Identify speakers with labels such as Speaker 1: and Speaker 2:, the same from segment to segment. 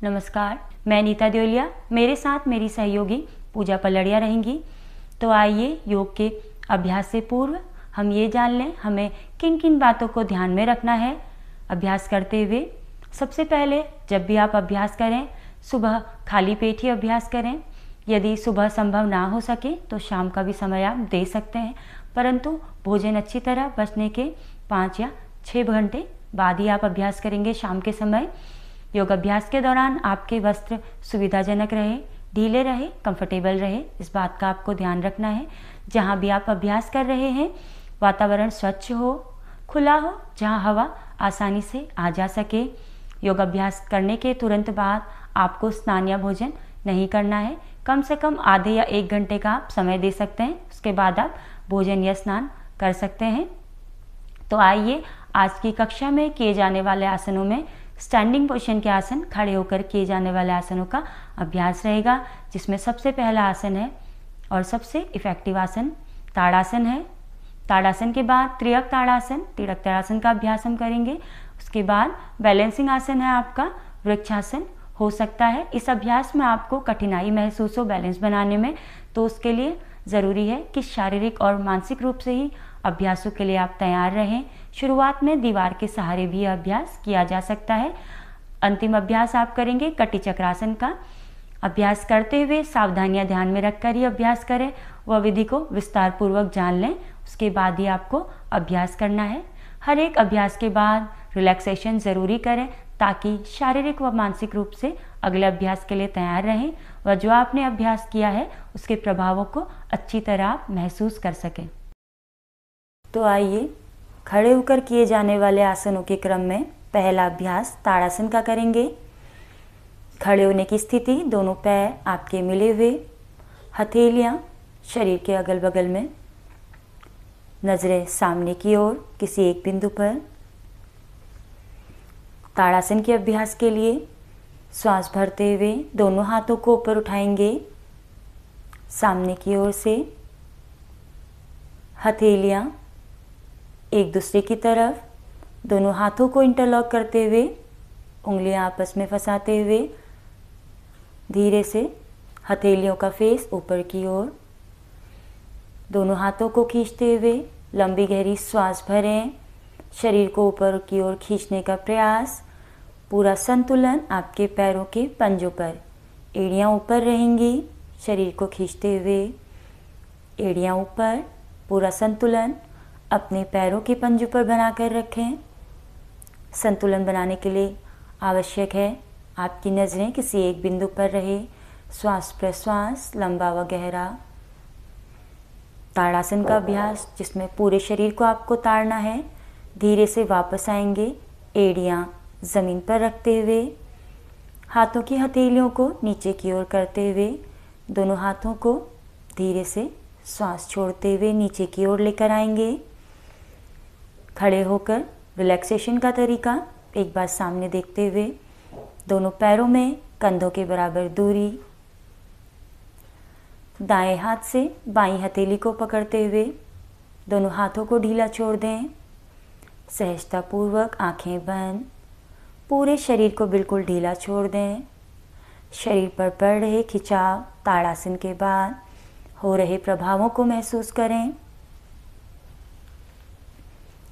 Speaker 1: नमस्कार, मैं नीता देवलिया, मेरे साथ मेरी सहयोगी पूजा पलड़िया रहेंगी। तो आइए योग के अभ्यास से पूर्व हम ये जान लें हमें किन किन बातों को ध्यान में रखना है अभ्यास करते हुए। सबसे पहले जब भी आप अभ्यास करें सुबह खाली पेट ही अभ्यास करें। यदि सुबह संभव ना हो सके तो शाम का भी समय आप दे सकते हैं, परंतु भोजन अच्छी तरह पचने के 5 या 6 घंटे बाद ही आप अभ्यास करेंगे शाम के समय। योग अभ्यास के दौरान आपके वस्त्र सुविधाजनक रहे, ढीले रहे, कंफर्टेबल रहे, इस बात का आपको ध्यान रखना है। जहाँ भी आप अभ्यास कर रहे हैं वातावरण स्वच्छ हो, खुला हो, जहाँ हवा आसानी से आ जा सके। योग अभ्यास करने के तुरंत बाद आपको स्नान या भोजन नहीं करना है। कम से कम आधे या 1 घंटे का आप समय दे सकते हैं, उसके बाद आप भोजन या स्नान कर सकते हैं। तो आइए आज की कक्षा में किए जाने वाले आसनों में स्टैंडिंग पोजीशन के आसन, खड़े होकर किए जाने वाले आसनों का अभ्यास रहेगा, जिसमें सबसे पहला आसन है और सबसे इफेक्टिव आसन ताड़ासन है। ताड़ासन के बाद त्रियक ताड़ासन, त्रियक ताड़ासन का अभ्यास हम करेंगे। उसके बाद बैलेंसिंग आसन है आपका वृक्षासन हो सकता है। इस अभ्यास में आपको कठिनाई महसूस हो बैलेंस बनाने में, तो उसके लिए ज़रूरी है कि शारीरिक और मानसिक रूप से ही अभ्यासों के लिए आप तैयार रहें। शुरुआत में दीवार के सहारे भी अभ्यास किया जा सकता है। अंतिम अभ्यास आप करेंगे कटी चक्रासन का। अभ्यास करते हुए सावधानियां ध्यान में रखकर ही अभ्यास करें, वह विधि को विस्तार पूर्वक जान लें, उसके बाद ही आपको अभ्यास करना है। हर एक अभ्यास के बाद रिलैक्सेशन ज़रूरी करें ताकि शारीरिक व मानसिक रूप से अगले अभ्यास के लिए तैयार रहें व जो आपने अभ्यास किया है उसके प्रभावों को अच्छी तरह आप महसूस कर सकें। तो आइए खड़े होकर किए जाने वाले आसनों के क्रम में पहला अभ्यास ताड़ासन का करेंगे। खड़े होने की स्थिति, दोनों पैर आपके मिले हुए, हथेलियां शरीर के अगल बगल में, नज़रें सामने की ओर किसी एक बिंदु पर। ताड़ासन के अभ्यास के लिए श्वास भरते हुए दोनों हाथों को ऊपर उठाएंगे सामने की ओर से, हथेलियां एक दूसरे की तरफ, दोनों हाथों को इंटरलॉक करते हुए उंगलियां आपस में फंसाते हुए धीरे से हथेलियों का फेस ऊपर की ओर, दोनों हाथों को खींचते हुए लंबी गहरी श्वास भरें, शरीर को ऊपर की ओर खींचने का प्रयास। पूरा संतुलन आपके पैरों के पंजों पर, एड़ियां ऊपर रहेंगी, शरीर को खींचते हुए एड़ियां ऊपर। पूरा संतुलन अपने पैरों के पंजों पर बनाकर रखें। संतुलन बनाने के लिए आवश्यक है आपकी नज़रें किसी एक बिंदु पर रहे। श्वास प्रश्वास लंबा व गहरा। ताड़ासन का अभ्यास जिसमें पूरे शरीर को आपको ताड़ना है। धीरे से वापस आएंगे, एड़ियां ज़मीन पर रखते हुए, हाथों की हथेलियों को नीचे की ओर करते हुए, दोनों हाथों को धीरे से श्वास छोड़ते हुए नीचे की ओर लेकर आएंगे। खड़े होकर रिलैक्सेशन का तरीका एक बार सामने देखते हुए, दोनों पैरों में कंधों के बराबर दूरी, दाएं हाथ से बाईं हथेली को पकड़ते हुए दोनों हाथों को ढीला छोड़ दें। सहजतापूर्वक आंखें बंद, पूरे शरीर को बिल्कुल ढीला छोड़ दें। शरीर पर पड़ रहे खिंचाव ताड़ासन के बाद हो रहे प्रभावों को महसूस करें।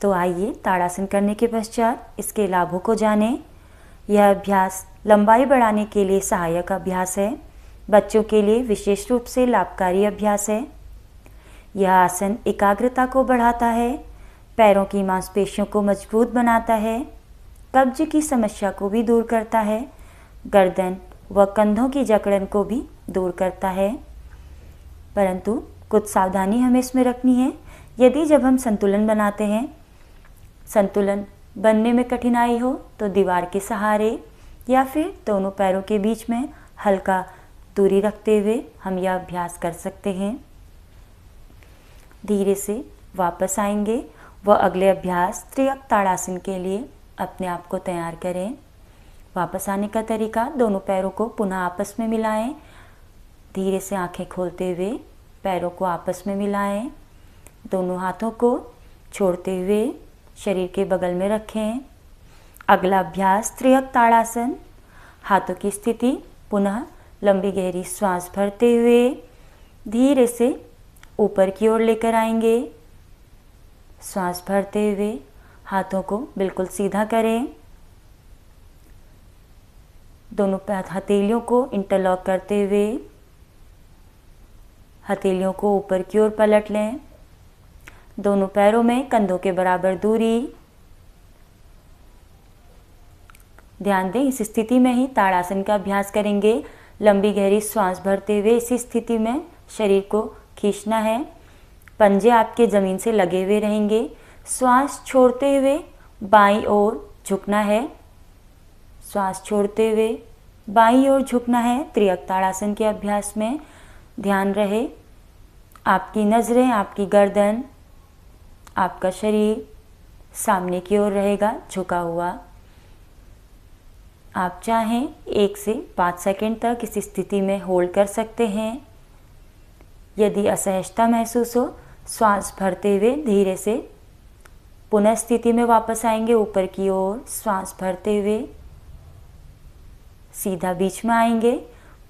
Speaker 1: तो आइए ताड़ासन करने के पश्चात इसके लाभों को जानें। यह अभ्यास लंबाई बढ़ाने के लिए सहायक अभ्यास है। बच्चों के लिए विशेष रूप से लाभकारी अभ्यास है। यह आसन एकाग्रता को बढ़ाता है, पैरों की मांसपेशियों को मजबूत बनाता है, कब्ज की समस्या को भी दूर करता है, गर्दन व कंधों की जकड़न को भी दूर करता है। परंतु कुछ सावधानी हमें इसमें रखनी है। यदि जब हम संतुलन बनाते हैं, संतुलन बनने में कठिनाई हो तो दीवार के सहारे या फिर दोनों पैरों के बीच में हल्का दूरी रखते हुए हम यह अभ्यास कर सकते हैं। धीरे से वापस आएंगे व अगले अभ्यास त्रियक ताड़ासन के लिए अपने आप को तैयार करें। वापस आने का तरीका, दोनों पैरों को पुनः आपस में मिलाएं। धीरे से आंखें खोलते हुए पैरों को आपस में मिलाएं। दोनों हाथों को छोड़ते हुए शरीर के बगल में रखें। अगला अभ्यास त्रियक ताड़ासन। हाथों की स्थिति, पुनः लंबी गहरी श्वास भरते हुए धीरे से ऊपर की ओर लेकर आएंगे। श्वास भरते हुए हाथों को बिल्कुल सीधा करें। दोनों हथेलियों को इंटरलॉक करते हुए हथेलियों को ऊपर की ओर पलट लें। दोनों पैरों में कंधों के बराबर दूरी। ध्यान दें, इस स्थिति में ही ताड़ासन का अभ्यास करेंगे। लंबी गहरी श्वास भरते हुए इसी स्थिति में शरीर को खींचना है। पंजे आपके ज़मीन से लगे हुए रहेंगे। श्वास छोड़ते हुए बाईं ओर झुकना है। श्वास छोड़ते हुए बाईं ओर झुकना है। त्रियक ताड़ासन के अभ्यास में ध्यान रहे आपकी नज़रें, आपकी गर्दन, आपका शरीर सामने की ओर रहेगा, झुका हुआ। आप चाहें 1 से 5 सेकंड तक इस स्थिति में होल्ड कर सकते हैं। यदि असहजता महसूस हो, श्वास भरते हुए धीरे से पुनः स्थिति में वापस आएंगे। ऊपर की ओर श्वास भरते हुए सीधा बीच में आएंगे।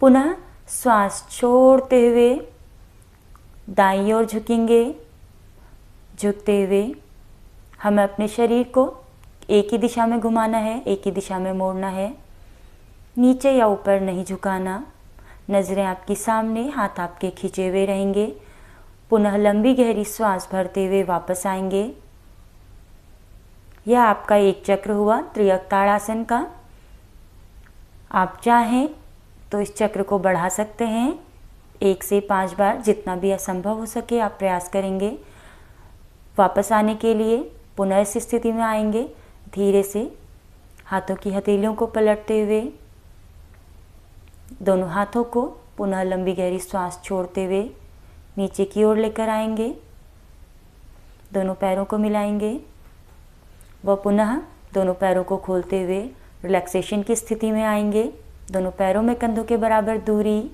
Speaker 1: पुनः श्वास छोड़ते हुए दाईं ओर झुकेंगे। झुकते हुए हमें अपने शरीर को एक ही दिशा में घुमाना है, एक ही दिशा में मोड़ना है। नीचे या ऊपर नहीं झुकाना। नज़रें आपकी सामने, हाथ आपके खींचे हुए रहेंगे। पुनः लंबी गहरी श्वास भरते हुए वापस आएंगे। यह आपका एक चक्र हुआ त्रियक ताड़ासन का। आप चाहें तो इस चक्र को बढ़ा सकते हैं। 1 से 5 बार, जितना भी असंभव हो सके आप प्रयास करेंगे। वापस आने के लिए पुनः इस स्थिति में आएंगे। धीरे से हाथों की हथेलियों को पलटते हुए दोनों हाथों को पुनः लंबी गहरी श्वास छोड़ते हुए नीचे की ओर लेकर आएंगे। दोनों पैरों को मिलाएंगे व पुनः दोनों पैरों को खोलते हुए रिलैक्सेशन की स्थिति में आएंगे। दोनों पैरों में कंधों के बराबर दूरी।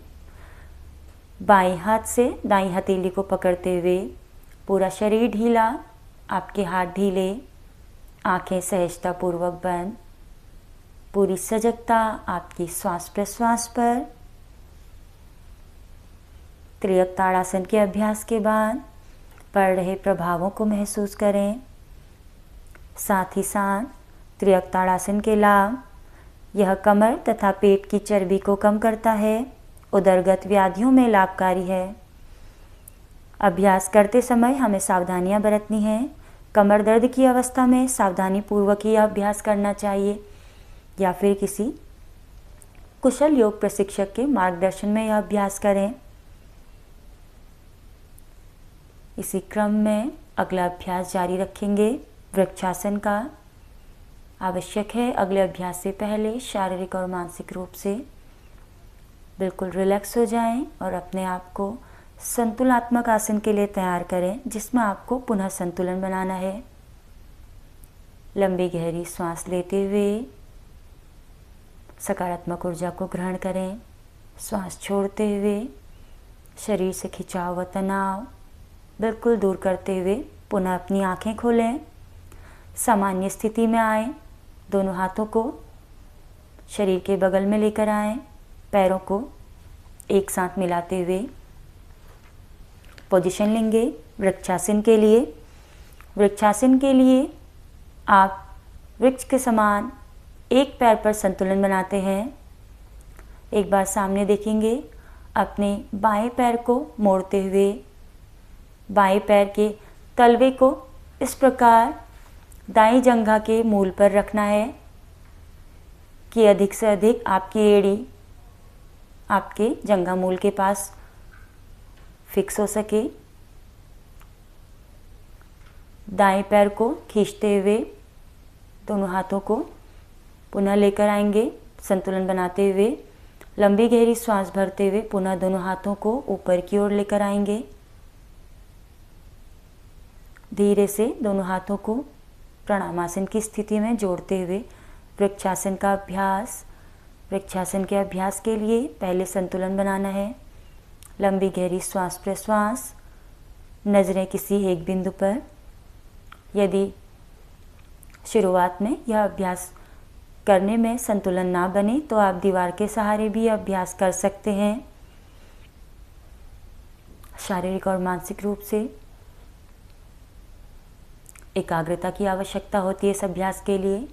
Speaker 1: बाएं हाथ से दाईं हथेली को पकड़ते हुए पूरा शरीर ढीला, आपके हाथ ढीले, आंखें सहजतापूर्वक बंद। पूरी सजगता आपकी श्वास प्रश्वास पर। त्रियक ताड़ासन के अभ्यास के बाद पड़ रहे प्रभावों को महसूस करें। साथ ही साथ त्रियक ताड़ासन के लाभ, यह कमर तथा पेट की चर्बी को कम करता है, उदरगत व्याधियों में लाभकारी है। अभ्यास करते समय हमें सावधानियां बरतनी हैं। कमर दर्द की अवस्था में सावधानी पूर्वक ही अभ्यास करना चाहिए या फिर किसी कुशल योग प्रशिक्षक के मार्गदर्शन में यह अभ्यास करें। इसी क्रम में अगला अभ्यास जारी रखेंगे वृक्षासन का। आवश्यक है अगले अभ्यास से पहले शारीरिक और मानसिक रूप से बिल्कुल रिलैक्स हो जाएं और अपने आप को संतुलनात्मक आसन के लिए तैयार करें, जिसमें आपको पुनः संतुलन बनाना है। लंबी गहरी सांस लेते हुए सकारात्मक ऊर्जा को ग्रहण करें। श्वास छोड़ते हुए शरीर से खिंचाव व तनाव बिल्कुल दूर करते हुए पुनः अपनी आंखें खोलें। सामान्य स्थिति में आएं। दोनों हाथों को शरीर के बगल में लेकर आएं। पैरों को एक साथ मिलाते हुए पोजीशन लेंगे वृक्षासन के लिए। वृक्षासन के लिए आप वृक्ष के समान एक पैर पर संतुलन बनाते हैं। एक बार सामने देखेंगे, अपने बाएं पैर को मोड़ते हुए बाएं पैर के तलवे को इस प्रकार दाईं जंघा के मूल पर रखना है कि अधिक से अधिक आपकी एड़ी आपके जंघा मूल के पास फिक्स हो सके। दाएं पैर को खींचते हुए दोनों हाथों को पुनः लेकर आएंगे संतुलन बनाते हुए। लंबी गहरी सांस भरते हुए पुनः दोनों हाथों को ऊपर की ओर लेकर आएंगे। धीरे से दोनों हाथों को प्रणामासन की स्थिति में जोड़ते हुए वृक्षासन का अभ्यास। वृक्षासन के अभ्यास के लिए पहले संतुलन बनाना है। लंबी गहरी श्वास प्रश्वास, नज़रें किसी एक बिंदु पर। यदि शुरुआत में यह अभ्यास करने में संतुलन ना बने तो आप दीवार के सहारे भी अभ्यास कर सकते हैं। शारीरिक और मानसिक रूप से एकाग्रता की आवश्यकता होती है इस अभ्यास के लिए।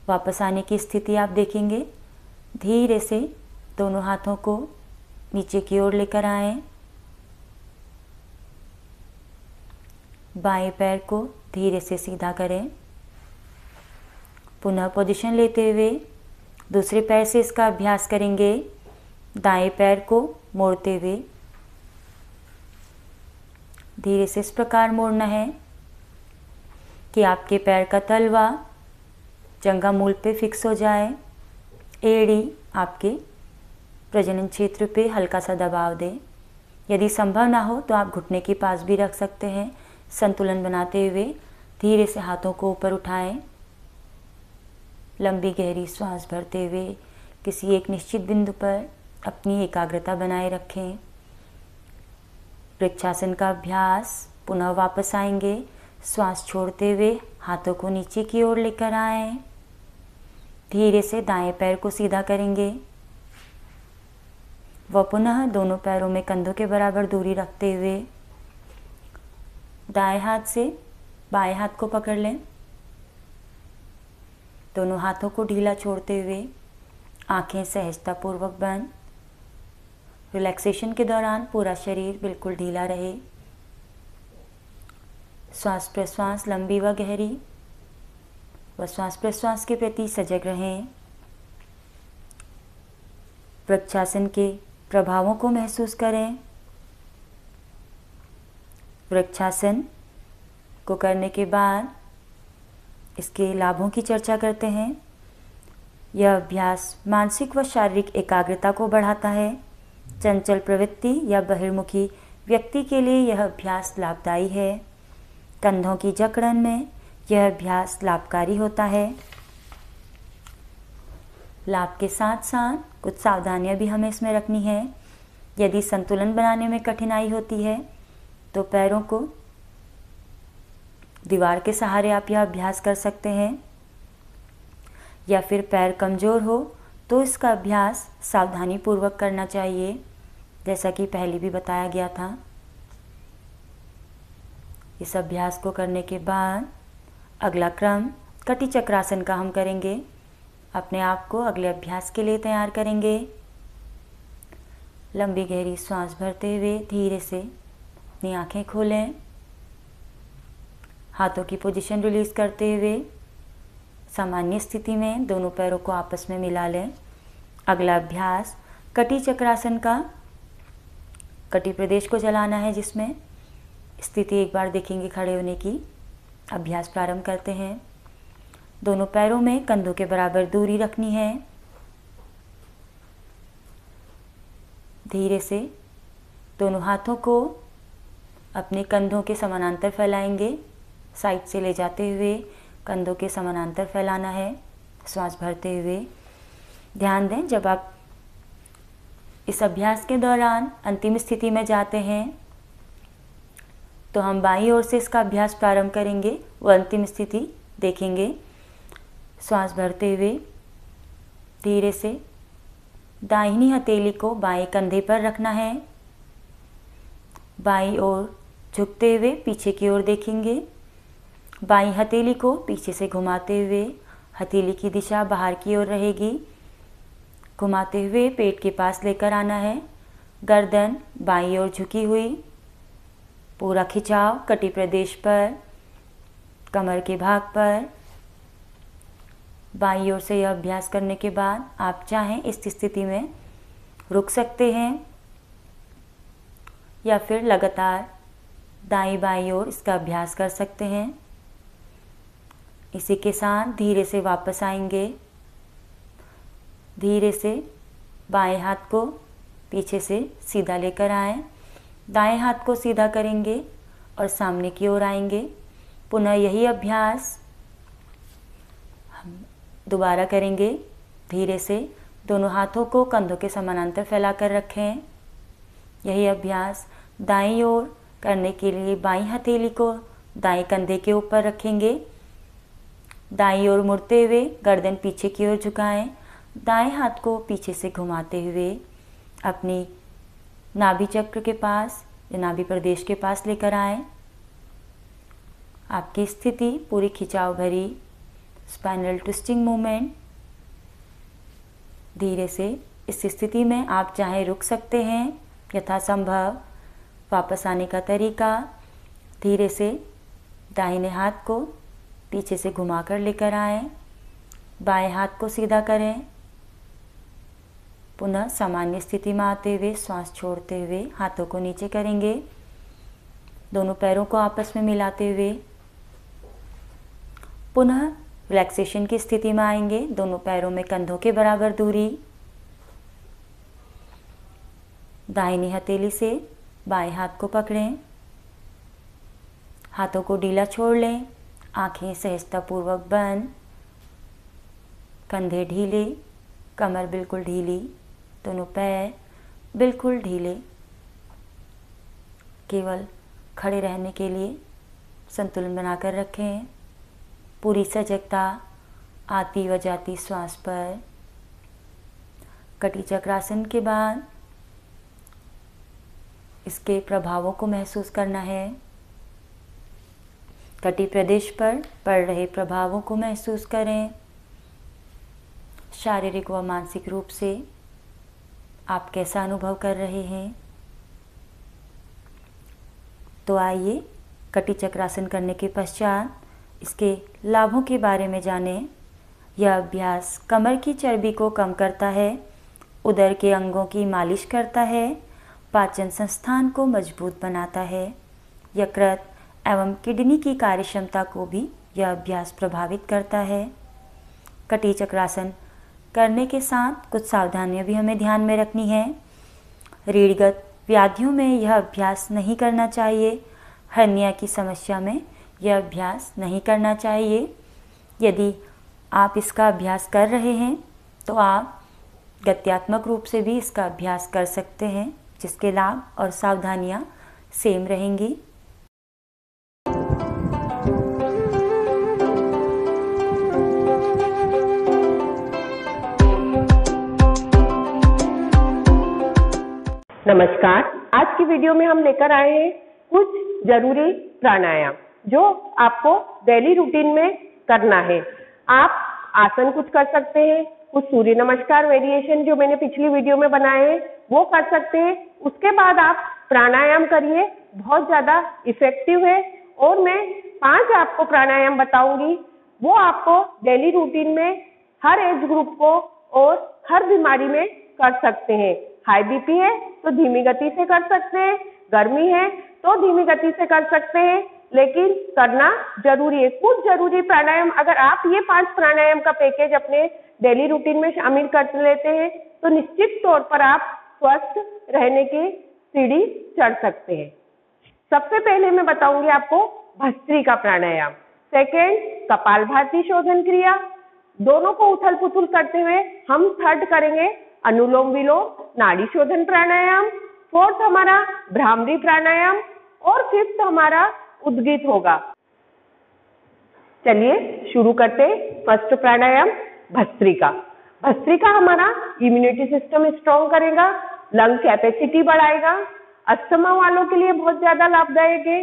Speaker 1: वापस आने की स्थिति आप देखेंगे। धीरे से दोनों हाथों को नीचे की ओर लेकर आएं। बाएं पैर को धीरे से सीधा करें। पुनः पोजीशन लेते हुए दूसरे पैर से इसका अभ्यास करेंगे। दाएं पैर को मोड़ते हुए धीरे से इस प्रकार मोड़ना है कि आपके पैर का तलवा जंघा मूल पे फिक्स हो जाए। एड़ी आपके प्रजनन क्षेत्र पे हल्का सा दबाव दे। यदि संभव ना हो तो आप घुटने के पास भी रख सकते हैं। संतुलन बनाते हुए धीरे से हाथों को ऊपर उठाएं। लंबी गहरी श्वास भरते हुए किसी एक निश्चित बिंदु पर अपनी एकाग्रता बनाए रखें। वृक्षासन का अभ्यास। पुनः वापस आएंगे। श्वास छोड़ते हुए हाथों को नीचे की ओर लेकर आएं। धीरे से दाएं पैर को सीधा करेंगे व पुनः दोनों पैरों में कंधों के बराबर दूरी रखते हुए दाएं हाथ से बाएं हाथ को पकड़ लें। दोनों हाथों को ढीला छोड़ते हुए आंखें सहजतापूर्वक बंद। रिलैक्सेशन के दौरान पूरा शरीर बिल्कुल ढीला रहे। श्वास प्रश्वास लंबी व गहरी व श्वास प्रश्वास के प्रति सजग रहें। वृक्षासन के प्रभावों को महसूस करें। वृक्षासन को करने के बाद इसके लाभों की चर्चा करते हैं। यह अभ्यास मानसिक व शारीरिक एकाग्रता को बढ़ाता है। चंचल प्रवृत्ति या बहिर्मुखी व्यक्ति के लिए यह अभ्यास लाभदायी है। कंधों की जकड़न में यह अभ्यास लाभकारी होता है। लाभ के साथ साथ कुछ सावधानियां भी हमें इसमें रखनी है। यदि संतुलन बनाने में कठिनाई होती है तो पैरों को दीवार के सहारे आप यह अभ्यास कर सकते हैं, या फिर पैर कमज़ोर हो तो इसका अभ्यास सावधानी पूर्वक करना चाहिए, जैसा कि पहले भी बताया गया था। इस अभ्यास को करने के बाद अगला क्रम कटी चक्रासन का हम करेंगे। अपने आप को अगले अभ्यास के लिए तैयार करेंगे। लंबी गहरी सांस भरते हुए धीरे से अपनी आंखें खोलें। हाथों की पोजीशन रिलीज करते हुए सामान्य स्थिति में दोनों पैरों को आपस में मिला लें। अगला अभ्यास कटी चक्रासन का कटी प्रदेश को चलाना है, जिसमें स्थिति एक बार देखेंगे खड़े होने की। अभ्यास प्रारंभ करते हैं। दोनों पैरों में कंधों के बराबर दूरी रखनी है। धीरे से दोनों हाथों को अपने कंधों के समानांतर फैलाएंगे। साइड से ले जाते हुए कंधों के समानांतर फैलाना है, श्वास भरते हुए। ध्यान दें, जब आप इस अभ्यास के दौरान अंतिम स्थिति में जाते हैं तो हम बाईं ओर से इसका अभ्यास प्रारंभ करेंगे, वो अंतिम स्थिति देखेंगे। श्वास भरते हुए धीरे से दाहिनी हथेली को बाएं कंधे पर रखना है। बाईं ओर झुकते हुए पीछे की ओर देखेंगे। बाईं हथेली को पीछे से घुमाते हुए हथेली की दिशा बाहर की ओर रहेगी। घुमाते हुए पेट के पास लेकर आना है। गर्दन बाईं ओर झुकी हुई, पूरा खिंचाव कटी प्रदेश पर, कमर के भाग पर। बाईं ओर से यह अभ्यास करने के बाद आप चाहें इस स्थिति में रुक सकते हैं या फिर लगातार दाईं बाईं ओर इसका अभ्यास कर सकते हैं। इसी के साथ धीरे से वापस आएंगे। धीरे से बाएं हाथ को पीछे से सीधा लेकर आएं। दाएं हाथ को सीधा करेंगे और सामने की ओर आएंगे। पुनः यही अभ्यास हम दोबारा करेंगे। धीरे से दोनों हाथों को कंधों के समानांतर फैलाकर रखें। यही अभ्यास दाईं ओर करने के लिए बाईं हथेली को दाएं कंधे के ऊपर रखेंगे। दाईं ओर मुड़ते हुए गर्दन पीछे की ओर झुकाएं। दाएं हाथ को पीछे से घुमाते हुए अपनी नाभि चक्र के पास या नाभि प्रदेश के पास लेकर आएं। आपकी स्थिति पूरी खिंचाव भरी स्पाइनल ट्विस्टिंग मूवमेंट। धीरे से इस स्थिति में आप चाहे रुक सकते हैं, यथासंभव वापस आने का तरीका धीरे से दाहिने हाथ को पीछे से घुमाकर लेकर आएं। बाएं हाथ को सीधा करें। पुनः सामान्य स्थिति में आते हुए श्वास छोड़ते हुए हाथों को नीचे करेंगे। दोनों पैरों को आपस में मिलाते हुए पुनः रिलैक्सेशन की स्थिति में आएंगे। दोनों पैरों में कंधों के बराबर दूरी। दाहिनी हथेली से बाएं हाथ को पकड़ें। हाथों को ढीला छोड़ लें। आंखें सहजतापूर्वक बंद। कंधे ढीले, कमर बिल्कुल ढीली, दोनों पैर बिल्कुल ढीले। केवल खड़े रहने के लिए संतुलन बनाकर रखें। पूरी सजगता आती व जाती श्वास पर। कटी चक्रासन के बाद इसके प्रभावों को महसूस करना है। कटी प्रदेश पर पड़ रहे प्रभावों को महसूस करें। शारीरिक व मानसिक रूप से आप कैसा अनुभव कर रहे हैं। तो आइए कटी चक्रासन करने के पश्चात इसके लाभों के बारे में जानें। यह अभ्यास कमर की चर्बी को कम करता है, उदर के अंगों की मालिश करता है, पाचन संस्थान को मजबूत बनाता है। यकृत एवं किडनी की कार्यक्षमता को भी यह अभ्यास प्रभावित करता है। कटी चक्रासन करने के साथ कुछ सावधानियां भी हमें ध्यान में रखनी है। रीढ़गत व्याधियों में यह अभ्यास नहीं करना चाहिए। हर्निया की समस्या में यह अभ्यास नहीं करना चाहिए। यदि आप इसका अभ्यास कर रहे हैं तो आप गत्यात्मक रूप से भी इसका अभ्यास कर सकते हैं, जिसके लाभ और सावधानियां सेम रहेंगी।
Speaker 2: नमस्कार। आज की वीडियो में हम लेकर आए हैं कुछ जरूरी प्राणायाम जो आपको डेली रूटीन में करना है। आप आसन कुछ कर सकते हैं, कुछ सूर्य नमस्कार वेरिएशन जो मैंने पिछली वीडियो में बनाए हैं वो कर सकते हैं। उसके बाद आप प्राणायाम करिए, बहुत ज्यादा इफेक्टिव है। और मैं 5 आपको प्राणायाम बताऊंगी, वो आपको डेली रूटीन में हर एज ग्रुप को और हर बीमारी में कर सकते हैं। हाई बीपी है तो धीमी गति से कर सकते हैं, गर्मी है तो धीमी गति से कर सकते हैं, लेकिन करना जरूरी है। कुछ जरूरी प्राणायाम अगर आप ये 5 प्राणायाम का पैकेज अपने डेली रूटीन में शामिल कर लेते हैं तो निश्चित तौर पर आप स्वस्थ रहने की सीढ़ी चढ़ सकते हैं। सबसे पहले मैं बताऊंगी आपको भस्त्रिका प्राणायाम। सेकेंड कपालभाति शोधन क्रिया। दोनों को उथल पुथल करते हुए हम थर्ड करेंगे अनुलोम विलोम नाड़ी शोधन प्राणायाम। फोर्थ हमारा भ्रामरी प्राणायाम और फिफ्थ हमारा उद्गीत होगा। चलिए शुरू करते हैं। फर्स्ट प्राणायाम भस्त्रिका। भस्त्रिका हमारा इम्यूनिटी सिस्टम स्ट्रॉन्ग करेगा, लंग कैपेसिटी बढ़ाएगा, अस्थमा वालों के लिए बहुत ज्यादा लाभदायक है,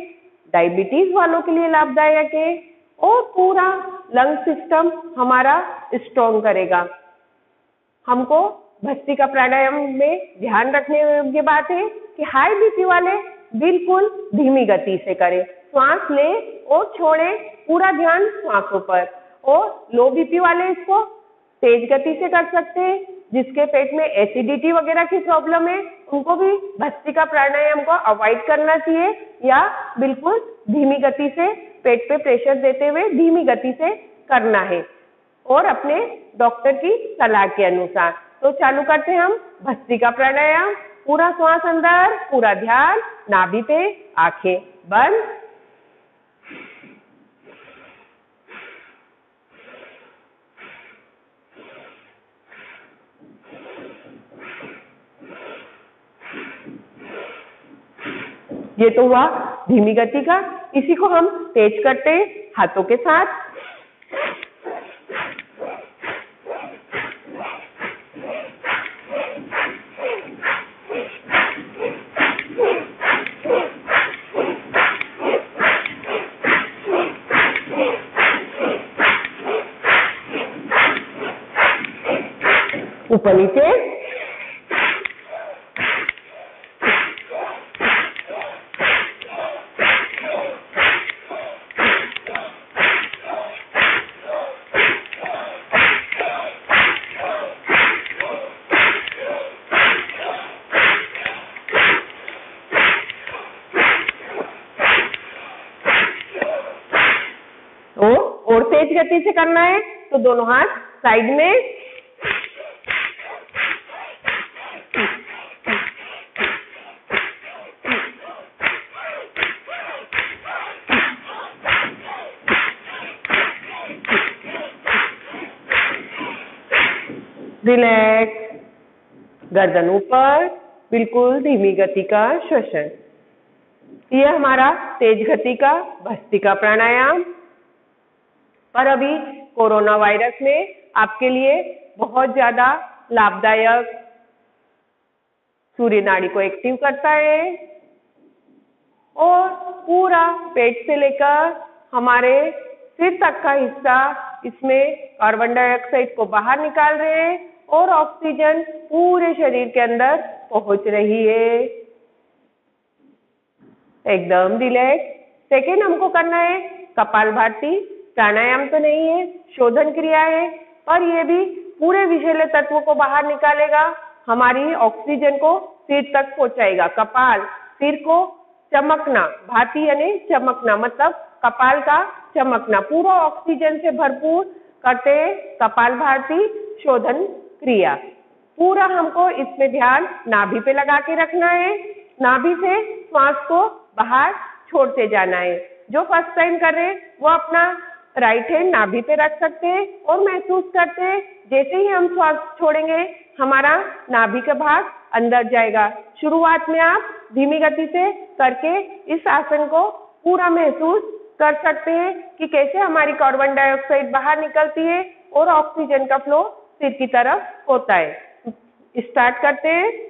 Speaker 2: डायबिटीज वालों के लिए लाभदायक है और पूरा लंग सिस्टम हमारा स्ट्रॉन्ग करेगा। हमको भस्त्रिका प्राणायाम में ध्यान रखने योग्य बात है कि हाई बीपी वाले बिल्कुल धीमी गति से करें, श्वास लें और छोड़ें, पूरा ध्यान श्वासों पर। और लो बीपी वाले इसको तेज गति से कर सकते हैं। जिसके पेट में एसिडिटी वगैरह की प्रॉब्लम है उनको भी भस्त्रिका प्राणायाम को अवॉइड करना चाहिए या बिल्कुल धीमी गति से पेट पे प्रेशर देते हुए धीमी गति से करना है और अपने डॉक्टर की सलाह के अनुसार। तो चालू करते हैं हम भस्त्रिका प्राणायाम। पूरा श्वास अंदर, पूरा ध्यान नाभि पे, आंखें बंद। ये तो हुआ धीमी गति का। इसी को हम तेज करते हैं हाथों के साथ। ऊपर नीचे, और तेज गति से करना है तो दोनों हाथ साइड में, रिलैक्स, गर्दन ऊपर, बिल्कुल धीमी गति का श्वसन। यह हमारा तेज गति का भस्त्रिका प्राणायाम। पर अभी कोरोना वायरस में आपके लिए बहुत ज्यादा लाभदायक, सूर्य नाड़ी को एक्टिव करता है और पूरा पेट से लेकर हमारे सिर तक का हिस्सा, इसमें कार्बन डाइऑक्साइड को बाहर निकाल रहे हैं और ऑक्सीजन पूरे शरीर के अंदर पहुंच रही है। एकदम रिलैक्स। सेकेंड हमको करना है कपालभाति। प्राणायाम तो नहीं है, शोधन क्रिया है, पर यह भी पूरे विषैले तत्वों को बाहर निकालेगा, हमारी ऑक्सीजन को सिर तक पहुंचाएगा। कपाल, सिर को चमकना, भाती यानी चमकना, मतलब कपाल का चमकना, पूरा ऑक्सीजन से भरपूर करते हैं कपालभाति शोधन क्रिया। पूरा हमको इसमें ध्यान नाभि पे लगा के रखना है, नाभि से श्वास को बाहर छोड़ते जाना है। जो फर्स्ट टाइम कर रहे हैं वो अपना राइट हैंड नाभि पे रख सकते हैं और महसूस करते हैं जैसे ही हम श्वास छोड़ेंगे हमारा नाभि का भाग अंदर जाएगा। शुरुआत में आप धीमी गति से करके इस आसन को पूरा महसूस कर सकते हैं कि कैसे हमारी कार्बन डाइऑक्साइड बाहर निकलती है और ऑक्सीजन का फ्लो सिर की तरफ होता है। स्टार्ट करते हैं।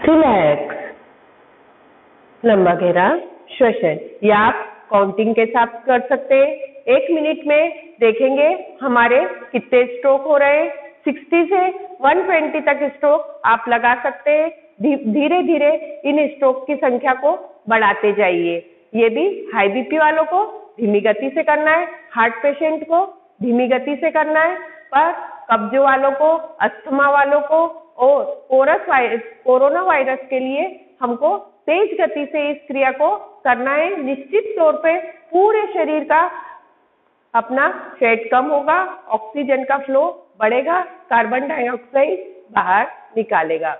Speaker 2: रिलैक्स, लंबा गहरा श्वसन। या आप काउंटिंग के साथ कर सकते हैं। 1 मिनट में देखेंगे हमारे कितने स्ट्रोक हो रहे हैं। 60 से 120 तक स्ट्रोक आप लगा सकते हैं। धीरे धीरे इन स्ट्रोक की संख्या को बढ़ाते जाइए। ये भी हाई बीपी वालों को धीमी गति से करना है, हार्ट पेशेंट को धीमी गति से करना है, पर कब्ज वालों को, अस्थमा वालों को और कोरोना वायरस के लिए हमको तेज गति से इस क्रिया को करना है। निश्चित तौर पे पूरे शरीर का अपना फैट कम होगा, ऑक्सीजन का फ्लो बढ़ेगा, कार्बन डाइऑक्साइड बाहर निकालेगा।